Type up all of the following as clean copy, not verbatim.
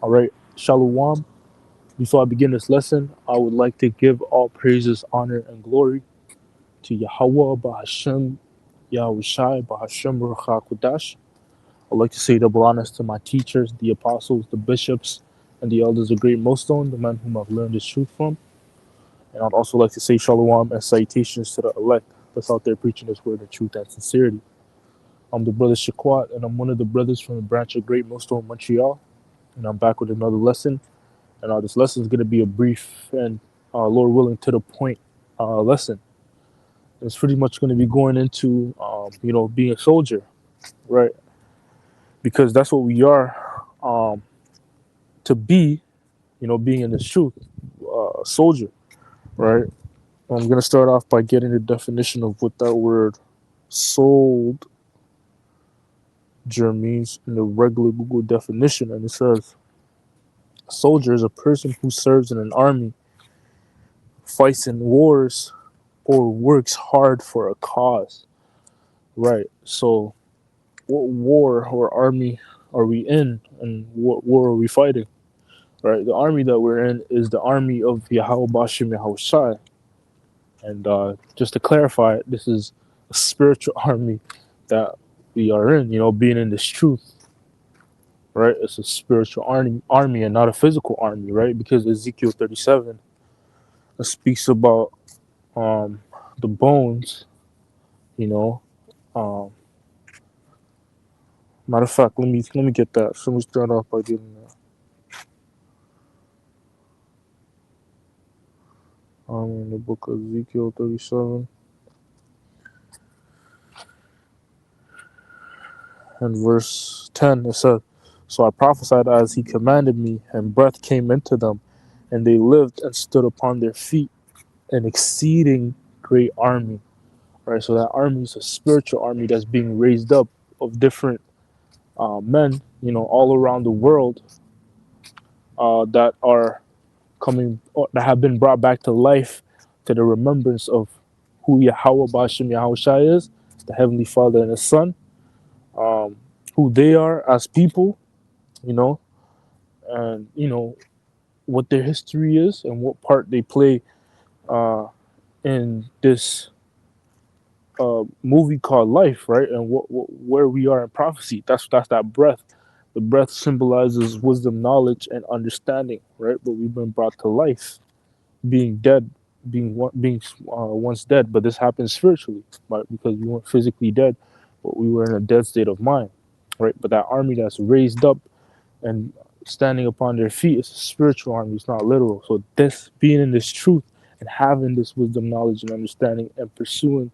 All right, Shalom. Before I begin this lesson, I would like to give all praises, honor, and glory to Yahweh Bahashem Yahushai Bahashem Ruach HaKodesh. I'd like to say double honors to my teachers, the apostles, the bishops, and the elders of Great Millstone, the men whom I've learned this truth from. And I'd also like to say shalom and salutations to the elect that's out there preaching this word of truth and sincerity. I'm the brother Shaquat, and I'm one of the brothers from the branch of Great Millstone, Montreal. And I'm back with another lesson. And this lesson is going to be a brief and, Lord willing, to the point lesson. It's pretty much going to be going into, being a soldier, right? Because that's what we are to be, being in this truth, a soldier, right? I'm going to start off by getting the definition of what that word soldier means in the regular Google definition. And it says, a soldier is a person who serves in an army, fights in wars, or works hard for a cause. Right. So, what war or army are we in, and what war are we fighting? Right. The army that we're in is the army of Yahweh Bashim Yahushai. And just to clarify, this is a spiritual army that we are in. Being in this truth. Right. It's a spiritual army and not a physical army. Right. Because Ezekiel 37 speaks about um, the bones. You know. Um, Matter of fact, let me get that. So let me start off by getting that. In the book of Ezekiel 37 and verse 10, it says, "So I prophesied as he commanded me, and breath came into them, and they lived and stood upon their feet, an exceeding great army." Right. So that army is a spiritual army that's being raised up of different men, all around the world that are coming, that have been brought back to life to the remembrance of who Yahweh Bashim Yahushai is, the Heavenly Father and His Son, um, who they are as people, you know, and what their history is and what part they play uh, in this movie called life, right? And where we are in prophecy. That's that breath. The breath symbolizes wisdom, knowledge, and understanding, right? But we've been brought to life, being dead, being once dead. But this happens spiritually, right? Because we weren't physically dead, but we were in a dead state of mind, right? But that army that's raised up and standing upon their feet is a spiritual army. It's not literal. So this being in this truth and having this wisdom, knowledge, and understanding, and pursuing,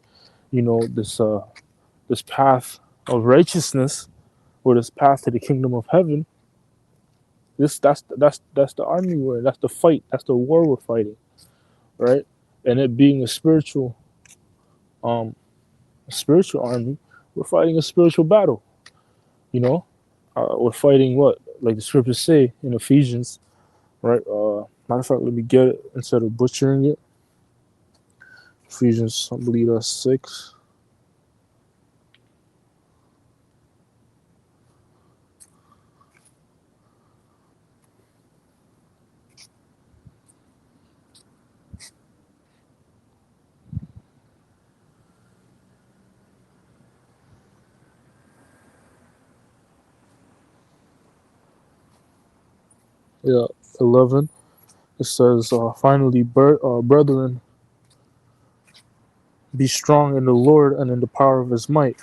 this path of righteousness, or this path to the kingdom of heaven. That's the army we're in. That's the fight. That's the war we're fighting, right? And it being um a spiritual army, we're fighting a spiritual battle. You know, we're fighting what, like the scriptures say in Ephesians, right? Matter of fact, let me get it instead of butchering it. Ephesians, I believe that's 6. Yeah, 11. It says, finally, brethren, be strong in the Lord and in the power of his might.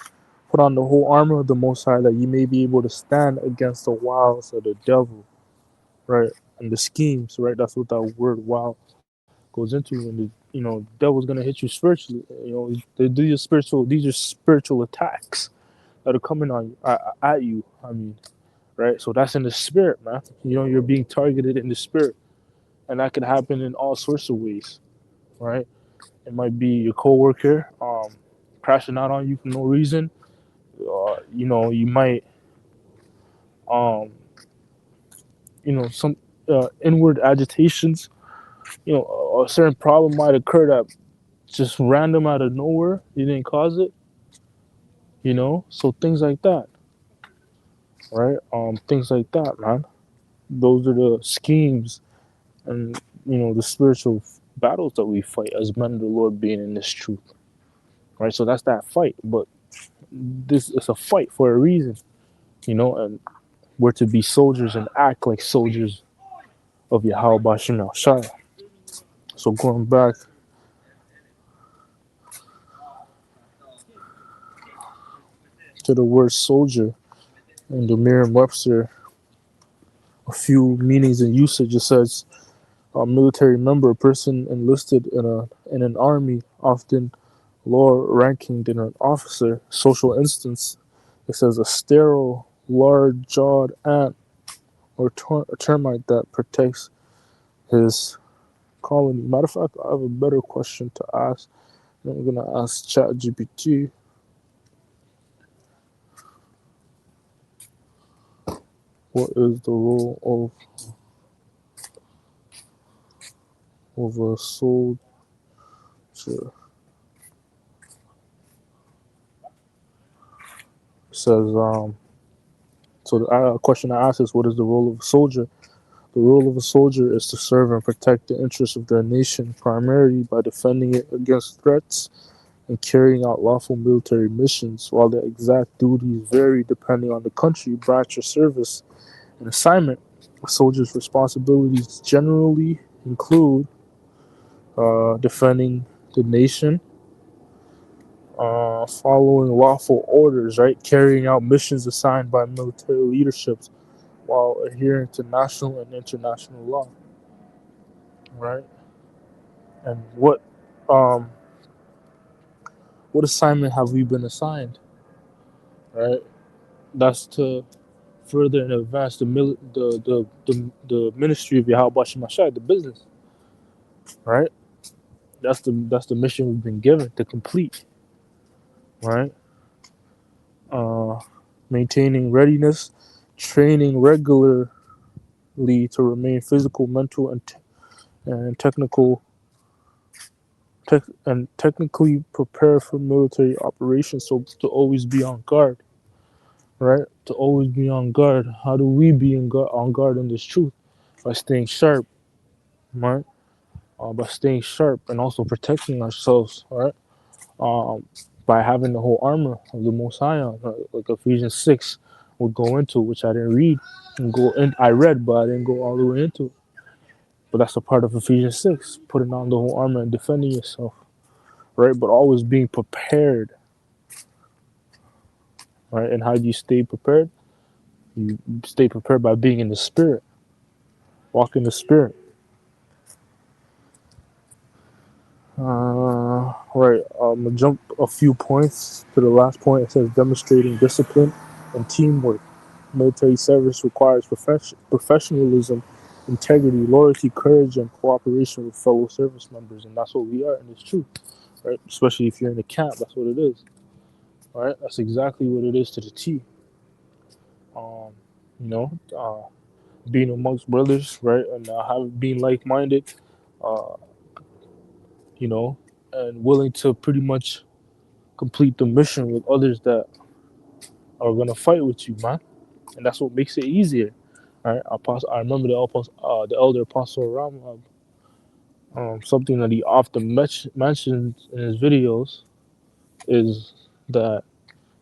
Put on the whole armor of the Most High, that ye may be able to stand against the wiles of the devil, right? And the schemes, right? That's what that word "wow" goes into. And the devil's gonna hit you spiritually. These are spiritual attacks that are coming on you, at you. I mean, right? So that's in the spirit, man. You're being targeted in the spirit, and that could happen in all sorts of ways, right? It might be your coworker crashing out on you for no reason. You might um, some inward agitations. A certain problem might occur that just random out of nowhere. You didn't cause it. So things like that, right? Things like that, man. Those are the schemes and the spiritual battles that we fight as men of the Lord, being in this truth, right? So that's that fight. But this is a fight for a reason, and we're to be soldiers and act like soldiers of Yahweh Bashim Al Shai. So going back to the word soldier in the Merriam-Webster, a few meanings and usage. It says a military member, a person enlisted in an army, often lower ranking than an officer. Social instance, it says a sterile, large-jawed ant or a termite that protects his colony. Matter of fact, I have a better question to ask. I'm gonna ask ChatGPT. What is the role of a soldier? It says so the question I asked is, what is the role of a soldier? The role of a soldier is to serve and protect the interests of their nation, primarily by defending it against threats and carrying out lawful military missions, while the exact duties vary depending on the country, branch of service, and assignment. A soldier's responsibilities generally include defending the nation, following lawful orders, right, carrying out missions assigned by military leaderships, while adhering to national and international law, right? And um, what assignment have we been assigned, right? That's to further and advance the ministry of Yahweh Bashim Ashai, the business, right? That's the mission we've been given to complete, right? Uh, Maintaining readiness, training regularly to remain physical, mental, and technically prepared for military operations. So to always be on guard, right? To always be on guard. How do we be on guard in this truth? By staying sharp, right? By staying sharp and also protecting ourselves, right? Um, by having the whole armor of the Most High, right? Like Ephesians 6 would go into, which I didn't read and go in. I read, but I didn't go all the way into it. But that's a part of Ephesians 6, putting on the whole armor and defending yourself, right? But always being prepared, right? And how do you stay prepared? You stay prepared by being in the Spirit, walk in the Spirit. Right. I'm gonna jump a few points to the last point. It says demonstrating discipline and teamwork. Military service requires professionalism, integrity, loyalty, courage, and cooperation with fellow service members, and that's what we are, and it's true, right? Especially if you're in a camp, that's what it is, right? That's exactly what it is to the T. Um, you know, being amongst brothers, right, and being like-minded, uh, you know, and willing to pretty much complete the mission with others that are gonna fight with you, man. And that's what makes it easier. Right? I remember the elder Apostle Ram, something that he often mentions in his videos is that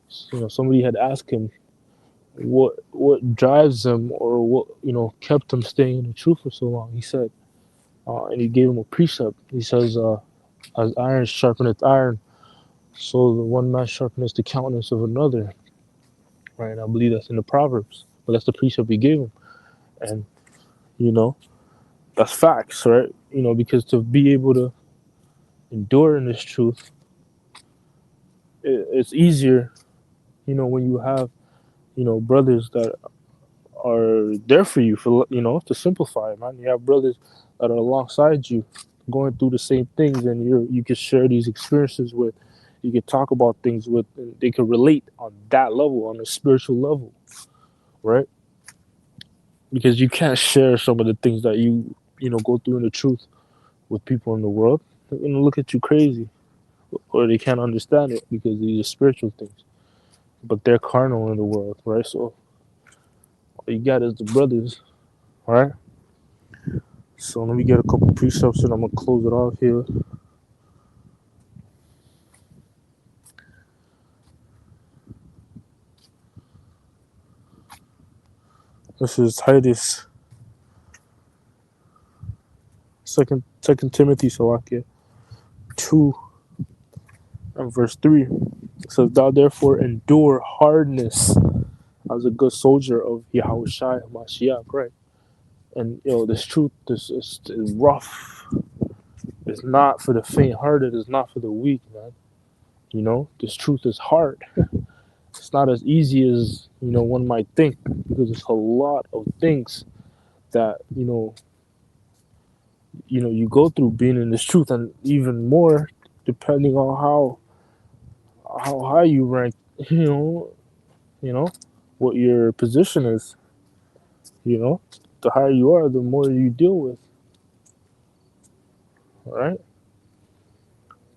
somebody had asked him what drives him, or what kept him staying in the truth for so long. He said, and he gave him a precept. He says, "As iron sharpeneth iron, so the one man sharpeneth the countenance of another." Right? And I believe that's in the Proverbs, but that's the precept he gave him, and you know that's facts, right? Because to be able to endure in this truth, it's easier, when you have brothers that are there for you, for to simplify it, man. You have brothers that are alongside you, going through the same things, and you can share these experiences with. You can talk about things with, and they can relate on that level, on a spiritual level, right? Because you can't share some of the things that you go through in the truth with people in the world. They're gonna look at you crazy, or they can't understand it because these are spiritual things. But they're carnal in the world, right? So all you got is the brothers, All right. So let me get a couple precepts and I'm gonna close it off here. This is Titus, Second Timothy, Salakia 2 and verse 3. It says, "Thou therefore endure hardness as a good soldier of Yahushua Mashiach," right? And this truth is rough. It's not for the faint-hearted. It's not for the weak, man. This truth is hard. It's not as easy as one might think, because it's a lot of things that you go through being in this truth, and even more depending on how high you rank, you know what your position is. The higher you are, the more you deal with. All right.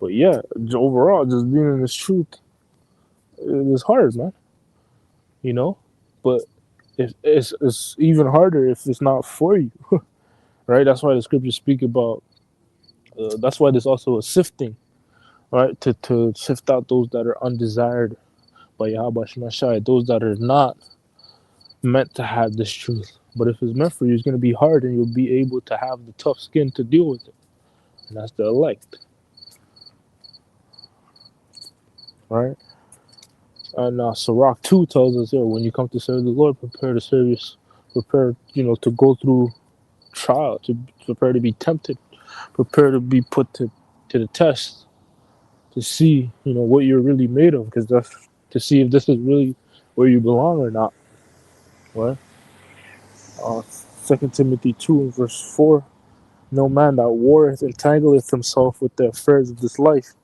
But yeah, overall, just being in this truth, it is hard, man. You know, but it's even harder if it's not for you, right? That's why the scriptures speak about. That's why there's also a sifting, right? To sift out those that are undesired by Yahweh Shemashai, those that are not meant to have this truth. But if it's meant for you, it's going to be hard, and you'll be able to have the tough skin to deal with it. And that's the elect, right? And Sirach 2 tells us, when you come to serve the Lord, prepare to serve you, prepare, to go through trial, to prepare to be tempted, prepare to be put to the test, to see, what you're really made of, because that's to see if this is really where you belong or not, right? 2 Timothy 2 and verse 4, "No man that warreth entangleth himself with the affairs of this life,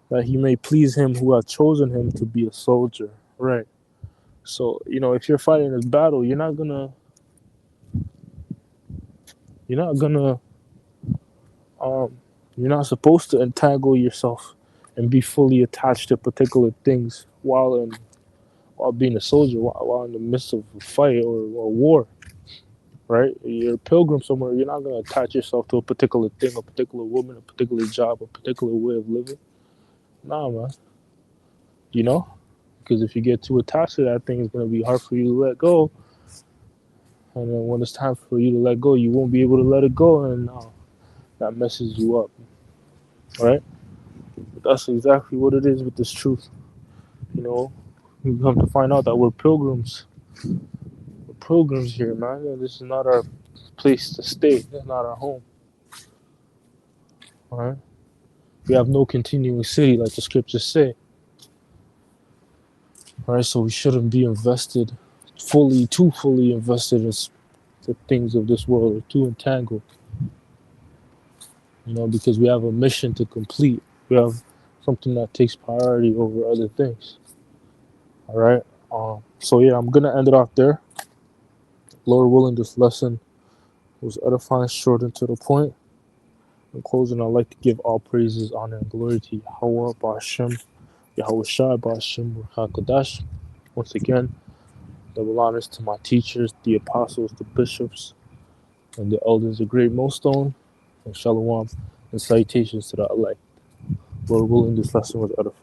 that he may please him who hath chosen him to be a soldier," right? So, if you're fighting this battle, you're not gonna um you're not supposed to entangle yourself and be fully attached to particular things while being a soldier, while in the midst of a fight or a war, right? You're a pilgrim somewhere. You're not gonna attach yourself to a particular thing, a particular woman, a particular job, a particular way of living. Nah, man. You know, because if you get too attached to that thing, it's gonna be hard for you to let go. And then when it's time for you to let go, you won't be able to let it go, and that messes you up, right? But that's exactly what it is with this truth. You know, we come to find out that we're pilgrims. We're pilgrims here, man. And this is not our place to stay. It's not our home, all right? We have no continuing city, like the scriptures say, all right? So we shouldn't be invested too fully invested in the things of this world, or too entangled, because we have a mission to complete. We have something that takes priority over other things. All right. So yeah, I'm gonna end it off there. Lord willing, this lesson was edifying, short, and to the point. In closing, I'd like to give all praises, honor, and glory to Yahweh Ba'ashem, Yahweh Shai Ba'ashem, HaKadosh. Once again, double honors to my teachers, the apostles, the bishops, and the elders of Great Millstone, and Shalom, and salutations to the elect. Lord willing, this lesson was edifying.